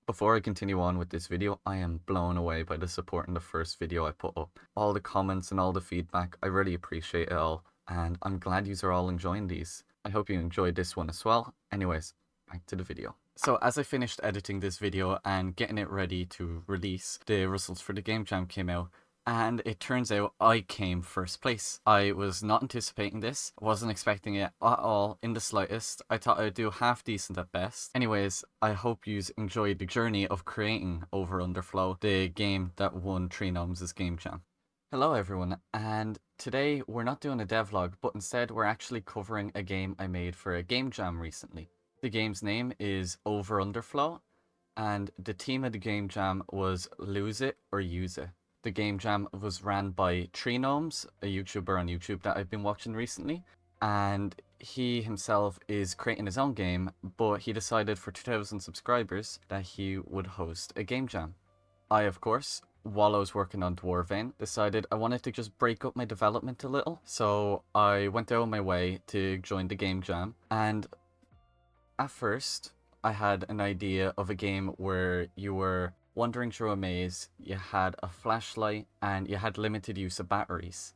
Before I continue on with this video, I am blown away by the support in the first video I put up. All the comments and all the feedback, I really appreciate it all, and I'm glad yous are all enjoying these. I hope you enjoyed this one as well. Anyways, back to the video. So as I finished editing this video and getting it ready to release, the results for the game jam came out. And it turns out I came first place. I was not anticipating this, wasn't expecting it at all in the slightest. I thought I'd do half decent at best. Anyways, I hope you enjoyed the journey of creating Over Underflow, the game that won Tree Gnomes' game jam. Hello everyone, and today we're not doing a devlog, but instead we're actually covering a game I made for a game jam recently. The game's name is Over Underflow, and the theme of the game jam was Lose It or Use It. The game jam was ran by Tree Gnomes, a YouTuber on YouTube that I've been watching recently, and he himself is creating his own game, but he decided for 2,000 subscribers that he would host a game jam. I, of course, while I was working on Dwarven, decided I wanted to just break up my development a little, so I went out of my way to join the game jam, and at first I had an idea of a game where you were wandering through a maze, you had a flashlight, and you had limited use of batteries.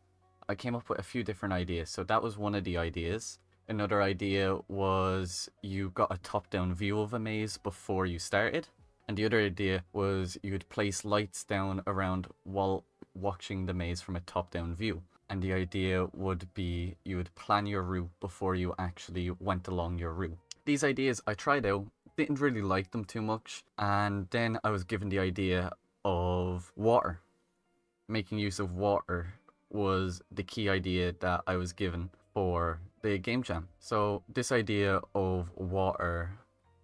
I came up with a few different ideas, so that was one of the ideas. Another idea was you got a top-down view of a maze before you started. And the other idea was you would place lights down around while watching the maze from a top-down view. And the idea would be you would plan your route before you actually went along your route. These ideas I tried out, didn't really like them too much, and then I was given the idea of water. Making use of water was the key idea that I was given for the game jam. So this idea of water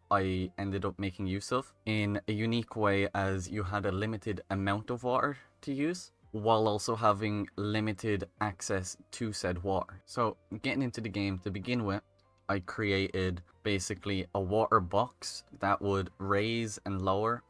I ended up making use of in a unique way, as you had a limited amount of water to use while also having limited access to said water. So getting into the game to begin with, I created basically a water box that would raise and lower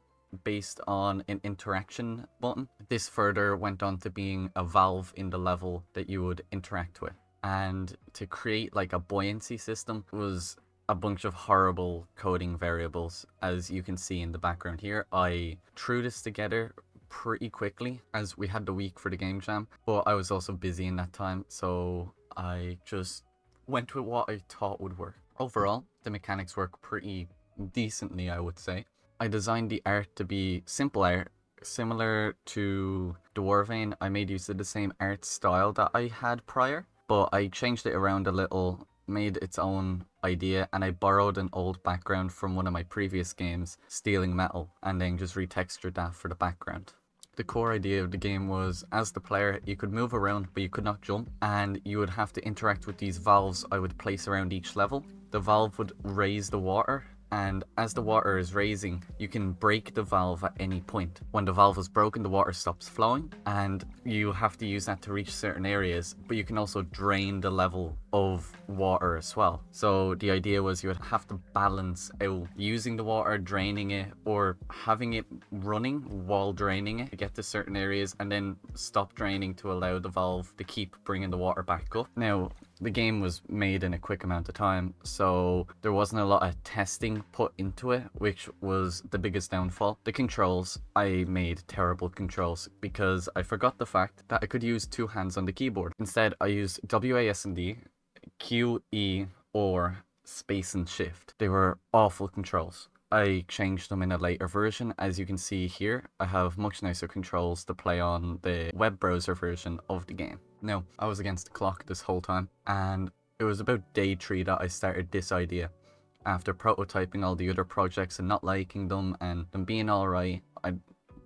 based on an interaction button. This further went on to being a valve in the level that you would interact with. And to create like a buoyancy system was a bunch of horrible coding variables. As you can see in the background here, I threw this together pretty quickly as we had the week for the game jam, but I was also busy in that time, so I just went with what I thought would work. Overall, the mechanics work pretty decently, I would say. I designed the art to be simple art, similar to Dwarven. I made use of the same art style that I had prior, but I changed it around a little, made its own idea, and I borrowed an old background from one of my previous games, Stealing Metal, and then just retextured that for the background. The core idea of the game was, as the player, you could move around, but you could not jump, and you would have to interact with these valves I would place around each level. The valve would raise the water, and as the water is raising, you can break the valve at any point. When the valve is broken, the water stops flowing, and you have to use that to reach certain areas, but you can also drain the level of water as well. So the idea was you would have to balance out using the water, draining it, or having it running while draining it to get to certain areas, and then stop draining to allow the valve to keep bringing the water back up. Now, the game was made in a quick amount of time, so there wasn't a lot of testing put into it, which was the biggest downfall. The controls, I made terrible controls because I forgot the fact that I could use two hands on the keyboard. Instead, I used WASD, Q, E, or space and shift. They were awful controls. I changed them in a later version. As you can see here, I have much nicer controls to play on the web browser version of the game. Now, I was against the clock this whole time, and it was about day 3 that I started this idea. After prototyping all the other projects and not liking them and them being alright, I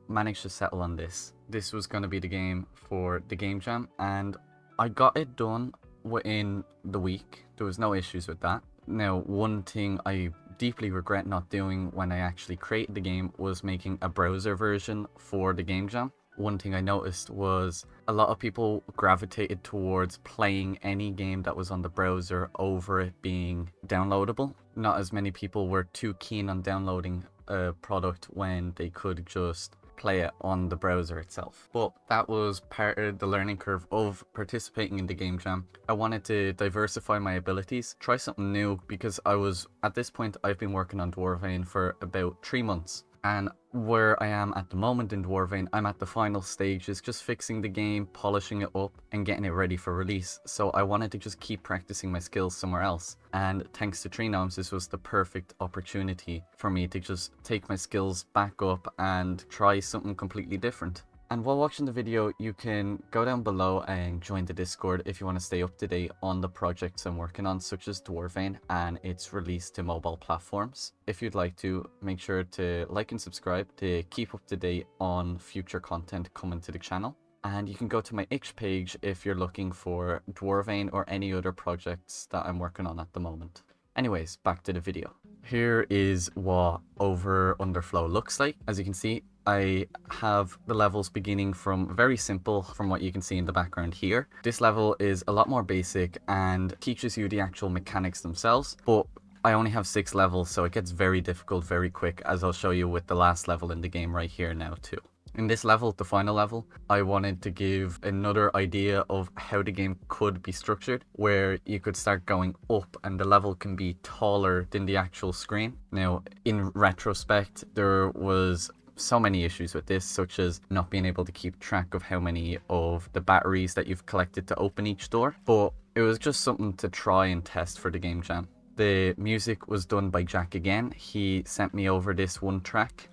managed to settle on this. This was going to be the game for the game jam, and I got it done within the week. There was no issues with that. Now, one thing I deeply regret not doing when I actually created the game was making a browser version for the game jam. One thing I noticed was a lot of people gravitated towards playing any game that was on the browser over it being downloadable. Not as many people were too keen on downloading a product when they could just play it on the browser itself. But that was part of the learning curve of participating in the game jam. I wanted to diversify my abilities, try something new, because at this point I've been working on Dwarven for about 3 months. And where I am at the moment in Dwarven, I'm at the final stages, just fixing the game, polishing it up, and getting it ready for release. So I wanted to just keep practicing my skills somewhere else. And thanks to Tree Gnomes, this was the perfect opportunity for me to just take my skills back up and try something completely different. And while watching the video, you can go down below and join the Discord if you want to stay up to date on the projects I'm working on, such as Dwarven and its release to mobile platforms. If you'd like to, make sure to like and subscribe to keep up to date on future content coming to the channel. And you can go to my itch page if you're looking for Dwarven or any other projects that I'm working on at the moment. Anyways, back to the video. Here is what Over Underflow looks like. As you can see, I have the levels beginning from very simple from what you can see in the background here. This level is a lot more basic and teaches you the actual mechanics themselves, but I only have 6 levels, so it gets very difficult very quick, as I'll show you with the last level in the game right here now too. In this level, the final level, I wanted to give another idea of how the game could be structured, where you could start going up and the level can be taller than the actual screen. Now, in retrospect, there was so many issues with this, such as not being able to keep track of how many of the batteries that you've collected to open each door, but it was just something to try and test for the game jam. The music was done by Jack again. He sent me over this one track,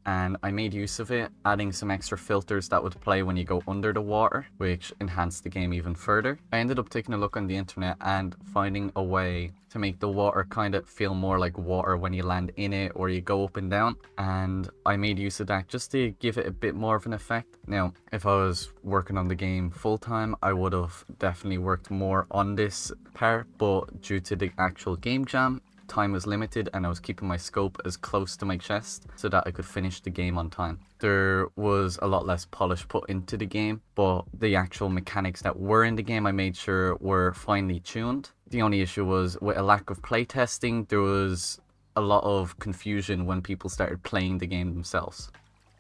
and I made use of it, adding some extra filters that would play when you go under the water, which enhanced the game even further. I ended up taking a look on the internet and finding a way to make the water kind of feel more like water when you land in it or you go up and down, and I made use of that just to give it a bit more of an effect. Now, if I was working on the game full time, I would have definitely worked more on this part, but due to the actual game jam, time was limited and I was keeping my scope as close to my chest so that I could finish the game on time. There was a lot less polish put into the game, but the actual mechanics that were in the game I made sure were finely tuned. The only issue was with a lack of playtesting, there was a lot of confusion when people started playing the game themselves.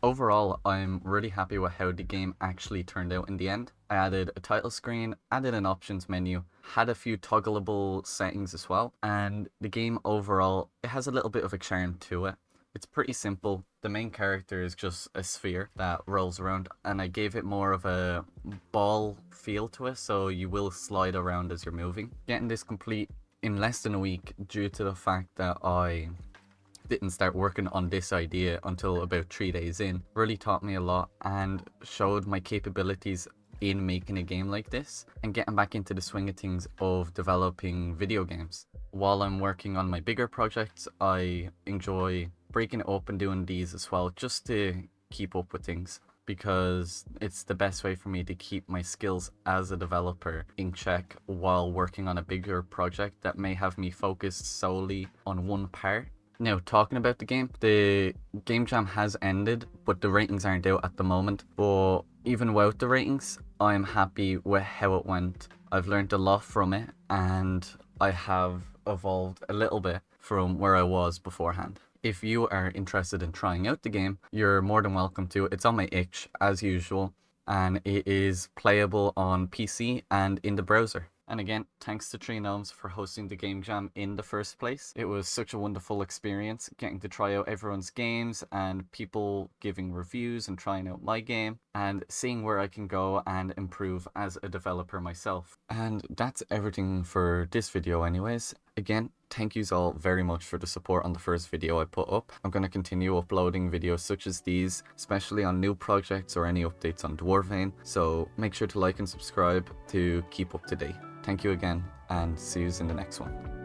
Overall, I'm really happy with how the game actually turned out in the end. I added a title screen, added an options menu, had a few toggleable settings as well, and the game overall, it has a little bit of a charm to it. It's pretty simple. The main character is just a sphere that rolls around, and I gave it more of a ball feel to it, so you will slide around as you're moving. Getting this complete in less than a week due to the fact that I didn't start working on this idea until about 3 days in really taught me a lot and showed my capabilities in making a game like this and getting back into the swing of things of developing video games. While I'm working on my bigger projects, I enjoy breaking it up and doing these as well, just to keep up with things, because it's the best way for me to keep my skills as a developer in check while working on a bigger project that may have me focused solely on one part. Now, talking about the game jam has ended, but the ratings aren't out at the moment. But even without the ratings, I'm happy with how it went. I've learned a lot from it, and I have evolved a little bit from where I was beforehand. If you are interested in trying out the game, you're more than welcome to. It's on my itch, as usual, and it is playable on PC and in the browser. And again, thanks to Tree Gnomes for hosting the game jam in the first place. It was such a wonderful experience getting to try out everyone's games and people giving reviews and trying out my game and seeing where I can go and improve as a developer myself. And that's everything for this video anyways. Again, thank yous all very much for the support on the first video I put up. I'm going to continue uploading videos such as these, especially on new projects or any updates on Dwarven, so make sure to like and subscribe to keep up to date. Thank you again, and see you in the next one.